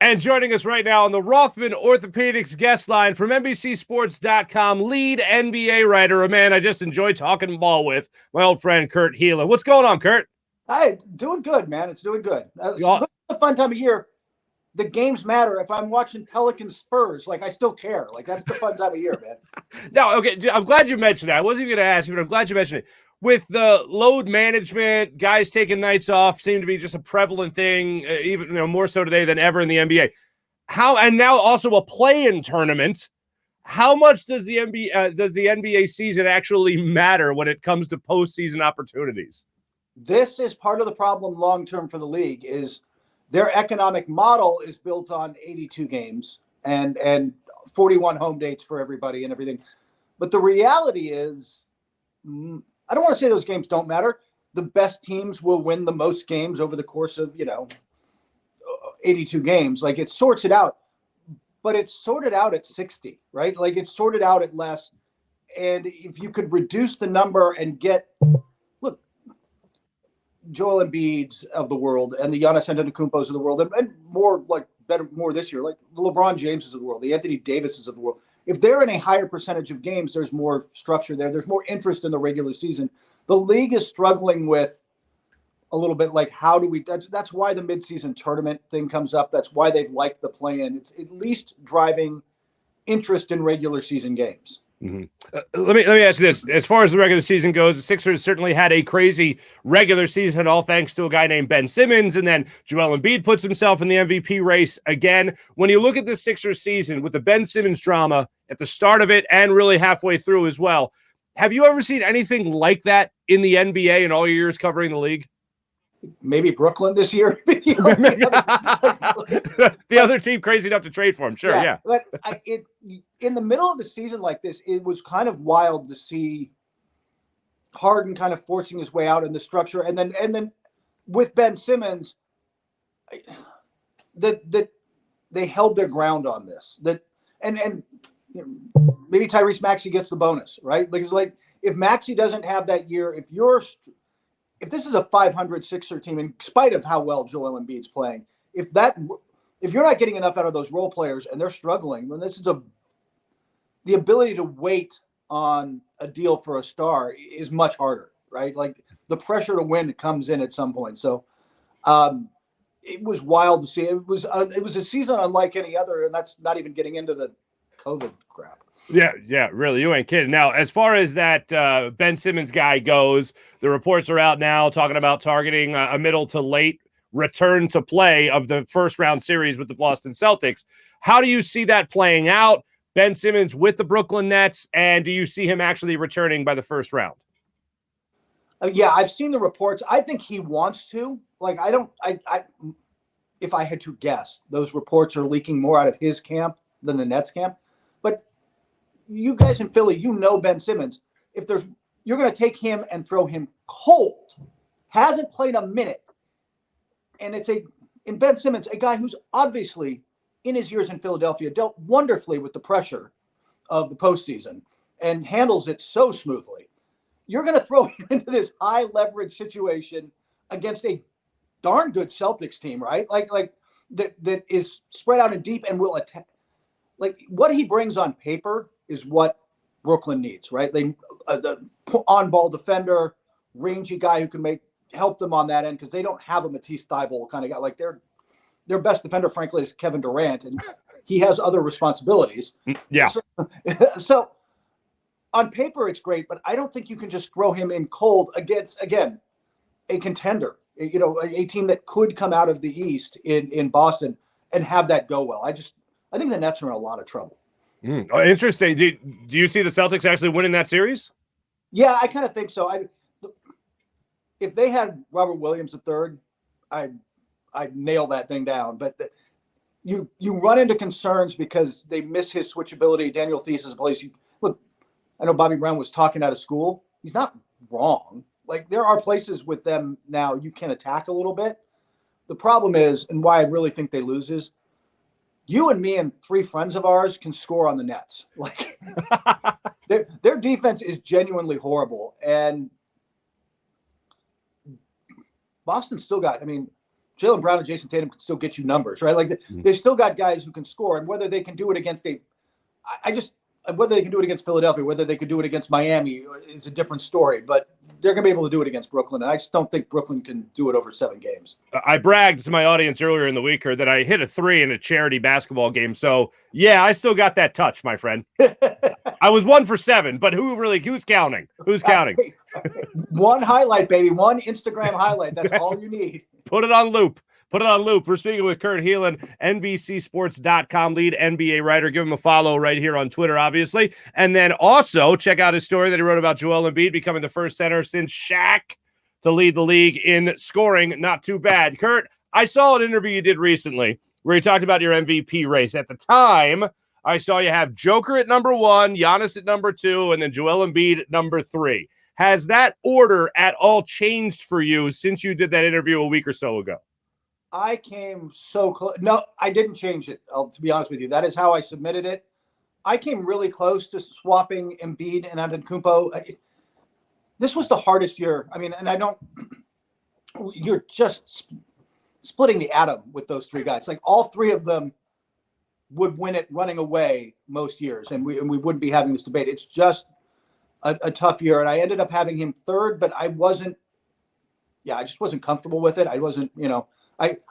And joining us right now on the Rothman Orthopaedics guest line from NBCSports.com, lead NBA writer, a man I just enjoy talking ball with, my old friend Kurt Helin. What's going on, Kurt? Hi, doing good, man. It's doing good. It's a fun time of year. The games matter. If I'm watching Pelicans Spurs, I still care. That's the fun time of year, man. No, okay. I'm glad you mentioned that. I wasn't even going to ask you, but I'm glad you mentioned it. With the load management, guys taking nights off seem to be just a prevalent thing, even more so today than ever in the NBA. And now also a play-in tournament. How much does the NBA season actually matter when it comes to postseason opportunities? This is part of the problem long-term for the league. Is their economic model is built on 82 games and 41 home dates for everybody and everything. But the reality is, I don't want to say those games don't matter. The best teams will win the most games over the course of, 82 games. It sorts it out, but it's sorted out at 60, right? It's sorted out at less. And if you could reduce the number and look, Joel Embiid's of the world and the Giannis Antetokounmpos of the world, and more more this year, the LeBron Jameses of the world, the Anthony Davises of the world. If they're in a higher percentage of games, there's more structure there. There's more interest in the regular season. The league is struggling with a little bit how do we? That's why the midseason tournament thing comes up. That's why they've liked the play-in. It's at least driving interest in regular season games. Mm-hmm. Let me ask you this. As far as the regular season goes, the Sixers certainly had a crazy regular season, all thanks to a guy named Ben Simmons, and then Joel Embiid puts himself in the MVP race again. When you look at the Sixers season with the Ben Simmons drama at the start of it and really halfway through as well, have you ever seen anything like that in the NBA in all your years covering the league? Maybe Brooklyn this year. The other team crazy enough to trade for him. Sure, yeah. But in the middle of the season like this, it was kind of wild to see Harden kind of forcing his way out in the structure, and then with Ben Simmons, that they held their ground on this. And maybe Tyrese Maxey gets the bonus, right? Because if Maxey doesn't have that year, if this is a 500 Sixer team, in spite of how well Joel Embiid's playing, if you're not getting enough out of those role players and they're struggling, then this is the ability to wait on a deal for a star is much harder, right? The pressure to win comes in at some point. So it was wild to see. It was a season unlike any other, and that's not even getting into the COVID crap. Yeah, really. You ain't kidding. Now, as far as that Ben Simmons guy goes, the reports are out now talking about targeting a middle to late return to play of the first round series with the Boston Celtics. How do you see that playing out? Ben Simmons with the Brooklyn Nets, and do you see him actually returning by the first round? Yeah, I've seen the reports. I think he wants to. If I had to guess, those reports are leaking more out of his camp than the Nets camp. But you guys in Philly, Ben Simmons. You're going to take him and throw him cold. Hasn't played a minute. And in Ben Simmons, a guy who's obviously in his years in Philadelphia dealt wonderfully with the pressure of the postseason and handles it so smoothly. You're going to throw him into this high leverage situation against a darn good Celtics team, right? That is spread out and deep and will attack. What he brings on paper is what Brooklyn needs, right? The on-ball defender, rangy guy who can help them on that end because they don't have a Matisse Thybulle kind of guy. Their best defender, frankly, is Kevin Durant, and he has other responsibilities. Yeah. So on paper, it's great, but I don't think you can just throw him in cold against, again, a contender, a team that could come out of the East in Boston and have that go well. I think the Nets are in a lot of trouble. Oh, interesting. Do you see the Celtics actually winning that series? Yeah, I kind of think so. If they had Robert Williams III, I'd nail that thing down. But you run into concerns because they miss his switchability. Daniel Theis is a place look. I know Bobby Brown was talking out of school. He's not wrong. There are places with them now you can attack a little bit. The problem is, and why I really think they lose is, you and me and three friends of ours can score on the Nets. Their defense is genuinely horrible. And Boston still got, Jaylen Brown and Jason Tatum can still get you numbers, right? Like they still got guys who can score, and whether they can do it against whether they can do it against Philadelphia, whether they could do it against Miami is a different story, but they're going to be able to do it against Brooklyn. And I just don't think Brooklyn can do it over 7 games. I bragged to my audience earlier in the week that I hit a 3 in a charity basketball game. So yeah, I still got that touch, my friend. I was 1 for 7, but who's counting? Who's counting? One highlight, baby. One Instagram highlight. That's all you need. Put it on loop. Put it on loop. We're speaking with Kurt Helin, NBCSports.com lead NBA writer. Give him a follow right here on Twitter, obviously. And then also check out his story that he wrote about Joel Embiid becoming the first center since Shaq to lead the league in scoring. Not too bad. Kurt, I saw an interview you did recently where you talked about your MVP race. At the time, I saw you have Joker at number 1, Giannis at number 2, and then Joel Embiid at number 3. Has that order at all changed for you since you did that interview a week or so ago? I came so close. No, I didn't change it. To be honest with you, that is how I submitted it. I came really close to swapping Embiid and Antetokounmpo. This was the hardest year. I mean, and I don't. You're just splitting the atom with those 3 guys. Like all 3 of them would win it running away most years, and we wouldn't be having this debate. It's just a tough year, and I ended up having him 3rd, but I just wasn't comfortable with it. I wasn't,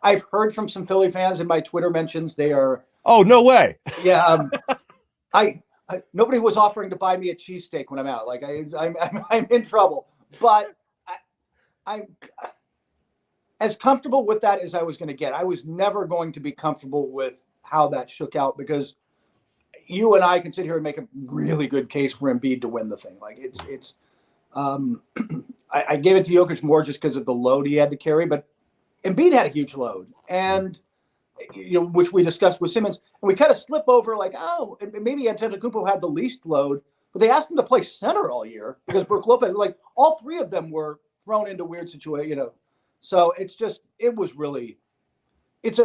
I've heard from some Philly fans in my Twitter mentions. They are. Oh, no way. Yeah. I nobody was offering to buy me a cheesesteak when I'm out. Like I'm in trouble, but I'm as comfortable with that as I was going to get. I was never going to be comfortable with how that shook out because you and I can sit here and make a really good case for Embiid to win the thing. Like I gave it to Jokic more just because of the load he had to carry, but Embiid had a huge load, and which we discussed with Simmons, and we kind of slip over like, oh, maybe Antetokounmpo had the least load, but they asked him to play center all year because Brook Lopez, like all 3 of them were thrown into weird situations, So it's a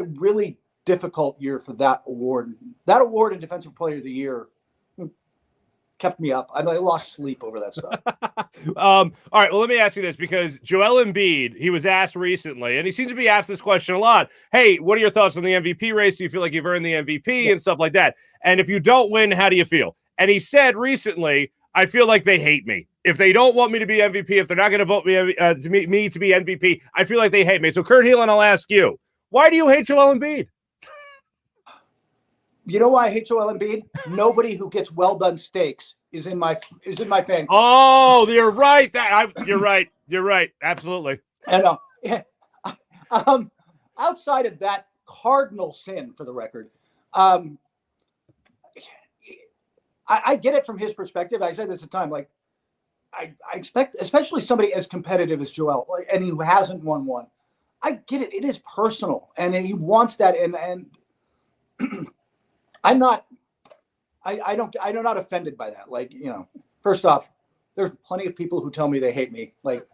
really difficult year for that award. That award in Defensive Player of the Year kept me up. I lost sleep over that stuff. All right. Well, let me ask you this, because Joel Embiid, he was asked recently, and he seems to be asked this question a lot. Hey, what are your thoughts on the MVP race? Do you feel like you've earned the MVP and stuff like that? And if you don't win, how do you feel? And he said recently, I feel like they hate me. If they don't want me to be MVP, if they're not going to vote me to be MVP, I feel like they hate me. So Kurt Helin, I'll ask you, why do you hate Joel Embiid? You know why I hate Joel Embiid? Nobody who gets well done steaks is in my fan club. Oh, you're right. You're right. You're right. Absolutely. I know. Outside of that cardinal sin, for the record, I get it from his perspective. I said this at the time. Like, I expect, especially somebody as competitive as Joel, and who hasn't won one. I get it. It is personal, and he wants that. And I'm not offended by that. Like, first off, there's plenty of people who tell me they hate me. Like,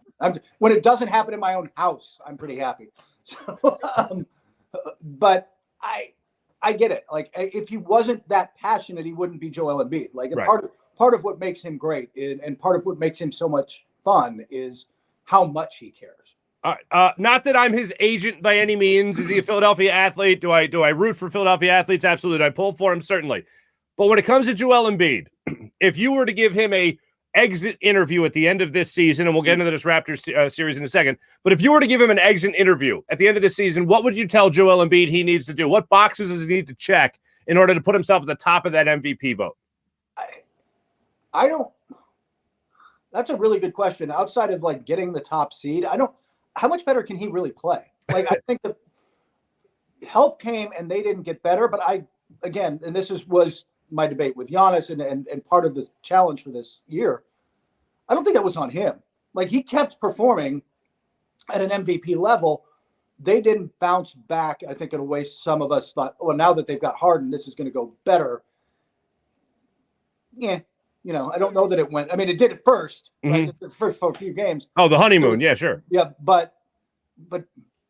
when it doesn't happen in my own house, I'm pretty happy. So, but I get it. Like, if he wasn't that passionate, he wouldn't be Joel Embiid. Like, right. Part of what makes him great and part of what makes him so much fun is how much he cares. Not that I'm his agent by any means. Is he a Philadelphia athlete? Do I root for Philadelphia athletes? Absolutely. Do I pull for him? Certainly. But when it comes to Joel Embiid, if you were to give him a exit interview at the end of this season, and we'll get into this Raptors series in a second, but if you were to give him an exit interview at the end of this season, what would you tell Joel Embiid he needs to do? What boxes does he need to check in order to put himself at the top of that MVP vote? I don't. That's a really good question. Outside of like getting the top seed, how much better can he really play? Like, I think the help came and they didn't get better, but again, and this was my debate with Giannis and part of the challenge for this year, I don't think that was on him. Like, he kept performing at an MVP level. They didn't bounce back, I think, in a way some of us thought, well, now that they've got Harden, this is going to go better. Yeah. I don't know that it went. I mean, it did at first, right? The first for a few games. Oh, the honeymoon. Yeah, sure. Yeah, but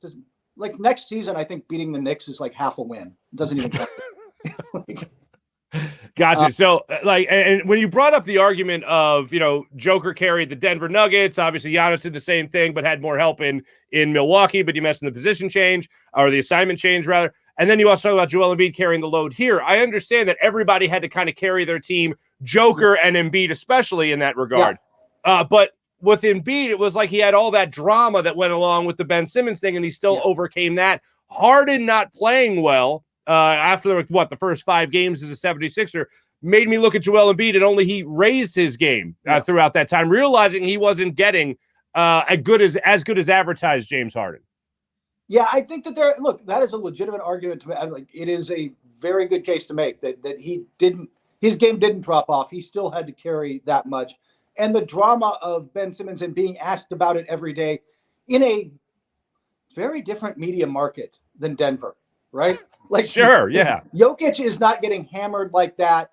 just, like, next season, I think beating the Knicks is like half a win. It doesn't even count. Gotcha. So, like, and when you brought up the argument of, Joker carried the Denver Nuggets, obviously Giannis did the same thing, but had more help in Milwaukee, but you mentioned the position change, or the assignment change, rather. And then you also talk about Joel Embiid carrying the load here. I understand that everybody had to kind of carry their team, Joker and Embiid especially in that regard. Yeah. But with Embiid, it was like he had all that drama that went along with the Ben Simmons thing, and he still overcame that. Harden not playing well after the first 5 games as a 76er made me look at Joel Embiid, and only he raised his game throughout that time, realizing he wasn't getting as good as advertised James Harden. Yeah, I think that that is a legitimate argument to make. Like, it is a very good case to make that his game didn't drop off. He still had to carry that much. And the drama of Ben Simmons and being asked about it every day in a very different media market than Denver, right? Like, sure, yeah. Jokic is not getting hammered like that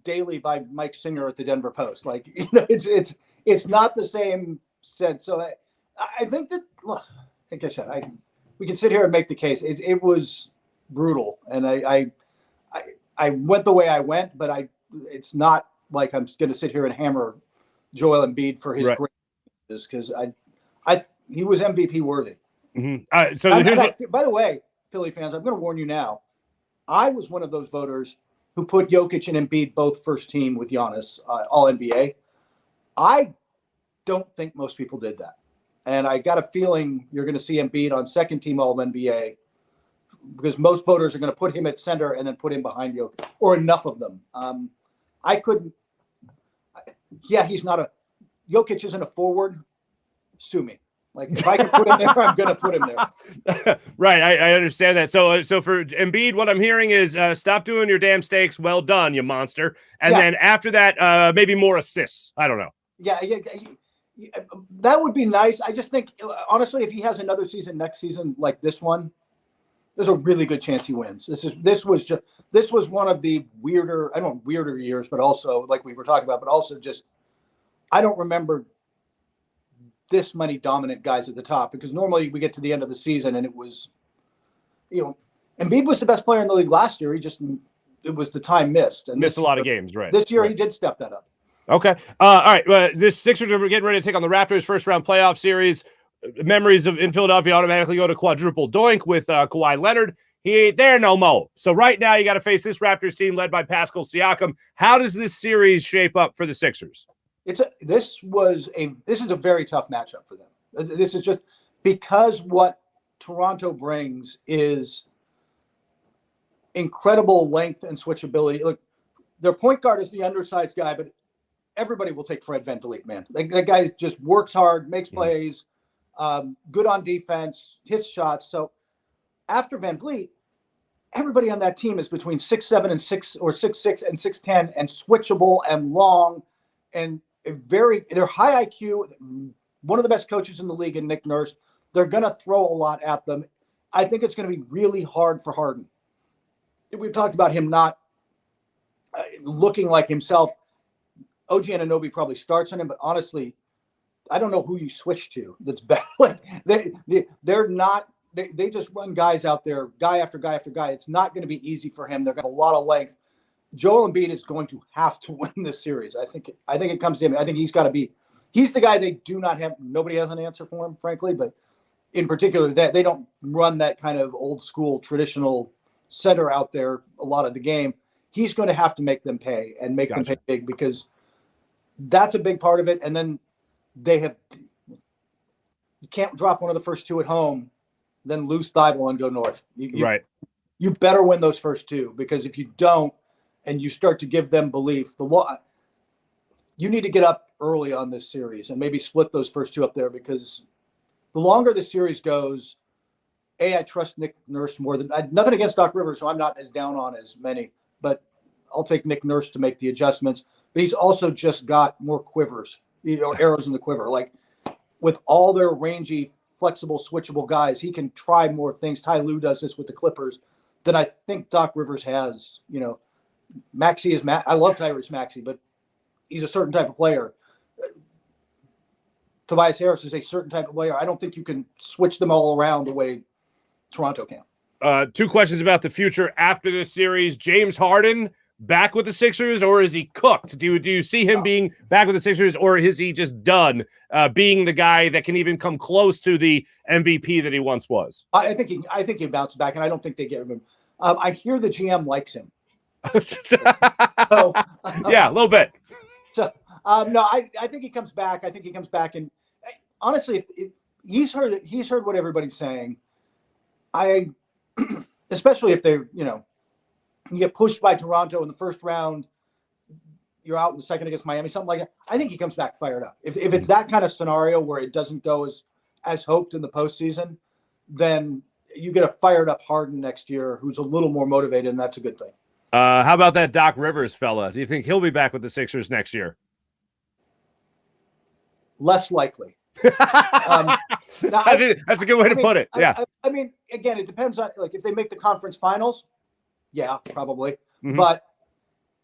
daily by Mike Singer at the Denver Post. Like, it's not the same sense. So I think that, like I said, we can sit here and make the case. It was brutal, and I went the way I went, but it's not like I'm going to sit here and hammer Joel Embiid for his greatness, because he was MVP worthy. Mm-hmm. So by the way, Philly fans, I'm going to warn you now. I was one of those voters who put Jokic and Embiid both first team with Giannis, all NBA. I don't think most people did that. And I got a feeling you're going to see Embiid on second team all NBA, because most voters are going to put him at center and then put him behind Jokic, or enough of them. Jokic isn't a forward. Sue me. Like, if I can put him there, I'm going to put him there. Right. I understand that. So for Embiid, what I'm hearing is stop doing your damn stakes. Well done, you monster. And then after that, maybe more assists. I don't know. Yeah. That would be nice. I just think, honestly, if he has another season next season like this one, there's a really good chance he wins. This was one of the weirder years, but also, like we were talking about, but also just, I don't remember this many dominant guys at the top, because normally we get to the end of the season and it was, Embiid was the best player in the league last year. It was the time missed, and missed a lot of games, right? This year he did step that up. Okay. All right. This Sixers are getting ready to take on the Raptors first round playoff series. Memories in Philadelphia automatically go to quadruple doink with Kawhi Leonard. He ain't there no more. So right now you got to face this Raptors team led by Pascal Siakam. How does this series shape up for the Sixers? This is a very tough matchup for them. This is just because what Toronto brings is incredible length and switchability. Look, their point guard is the undersized guy, but everybody will take Fred VanVleet, man. That guy just works hard, makes plays, good on defense, hits shots. So after VanVleet, everybody on that team is between 6'7" and 6, or 6'6" and 6'10", and switchable and long, and they're high IQ. One of the best coaches in the league in Nick Nurse. They're going to throw a lot at them. I think it's going to be really hard for Harden. We've talked about him not looking like himself. OG Anunoby probably starts on him, but honestly, I don't know who you switch to that's better. Like, they're not. They just run guys out there, guy after guy after guy. It's not going to be easy for him. They're going to have a lot of length. Joel Embiid is going to have to win this series. I think it comes to him. I think he's the guy they do not have. Nobody has an answer for him, frankly, but in particular, that they don't run that kind of old school traditional center out there a lot of the game. He's going to have to make them pay, and make them pay big, because that's a big part of it. And then you can't drop one of the first two at home, then lose Thibault and go north. Right. You better win those first two, because if you don't, and you start to give them belief, you need to get up early on this series and maybe split those first two up there, because the longer the series goes, I trust Nick Nurse more than nothing against Doc Rivers, so I'm not as down on as many, but I'll take Nick Nurse to make the adjustments. But he's also just got more quivers, arrows in the quiver. Like, with all their rangy, flexible, switchable guys, he can try more things. Ty Lue does this with the Clippers than I think Doc Rivers has. Maxey is I love Tyrese Maxey, but he's a certain type of player. Tobias Harris is a certain type of player. I don't think you can switch them all around the way Toronto can. 2 questions about the future after this series. James Harden back with the Sixers, or is he cooked? Do you see him being back with the Sixers, or is he just done being the guy that can even come close to the MVP that he once was? I think he bounced back, and I don't think they give him. I hear the GM likes him. So, yeah, a little bit. So no, I think he comes back. I think he comes back, and honestly, he's heard what everybody's saying. Especially if you get pushed by Toronto in the first round, you're out in the second against Miami, something like that. I think he comes back fired up. If it's that kind of scenario where it doesn't go as hoped in the postseason, then you get a fired up Harden next year who's a little more motivated, and that's a good thing. How about that Doc Rivers fella? Do you think he'll be back with the Sixers next year? Less likely. I think that's a good way to put it. Yeah. I mean, again, it depends on if they make the conference finals. Yeah, probably. Mm-hmm. But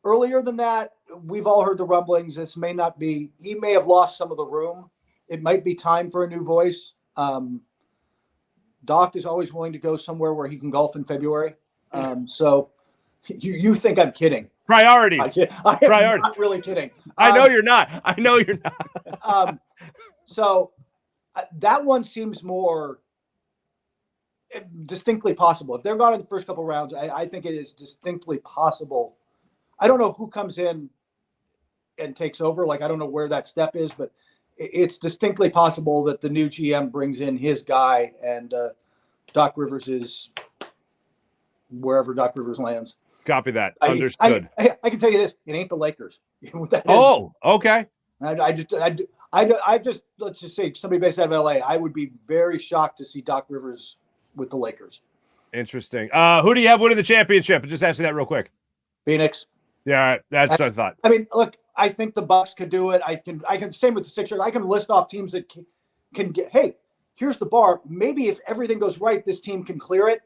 earlier than that, we've all heard the rumblings. This may not be. He may have lost some of the room. It might be time for a new voice. Doc is always willing to go somewhere where he can golf in February. So you think I'm kidding? Priorities. I am not really kidding. I know you're not. So that one seems more distinctly possible. If they're gone in the first couple rounds, I think it is distinctly possible. I don't know who comes in and takes over. I don't know where that step is, but it's distinctly possible that the new GM brings in his guy, and Doc Rivers is wherever Doc Rivers lands. Copy that. Understood. I can tell you this: it ain't the Lakers. Okay. I just let's just say somebody based out of LA. I would be very shocked to see Doc Rivers with the Lakers. Interesting. Who do you have winning the championship? Just ask you that real quick. Phoenix. Yeah, that's what I thought. I mean, look, I think the Bucks could do it. I can same with the Sixers. I can list off teams that can get. Hey, here's the bar. Maybe if everything goes right, this team can clear it.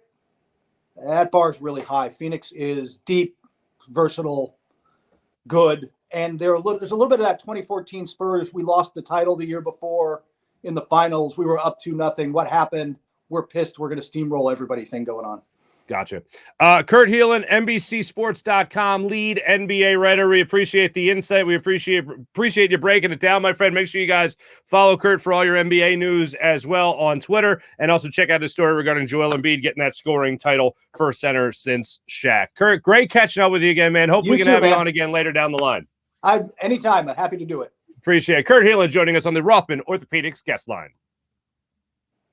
That bar is really high. Phoenix is deep, versatile, good. And there's a little bit of that 2014 Spurs. We lost the title the year before in the finals. We were up 2-0. What happened? We're pissed. We're going to steamroll everybody thing going on. Gotcha. Kurt Helin, NBCSports.com, lead NBA writer. We appreciate the insight. We appreciate you breaking it down, my friend. Make sure you guys follow Kurt for all your NBA news as well on Twitter. And also check out his story regarding Joel Embiid getting that scoring title for center since Shaq. Kurt, great catching up with you again, man. Hope we can have you on again later down the line. Anytime. I'm happy to do it. Appreciate it. Kurt Helin joining us on the Rothman Orthopaedics guest line.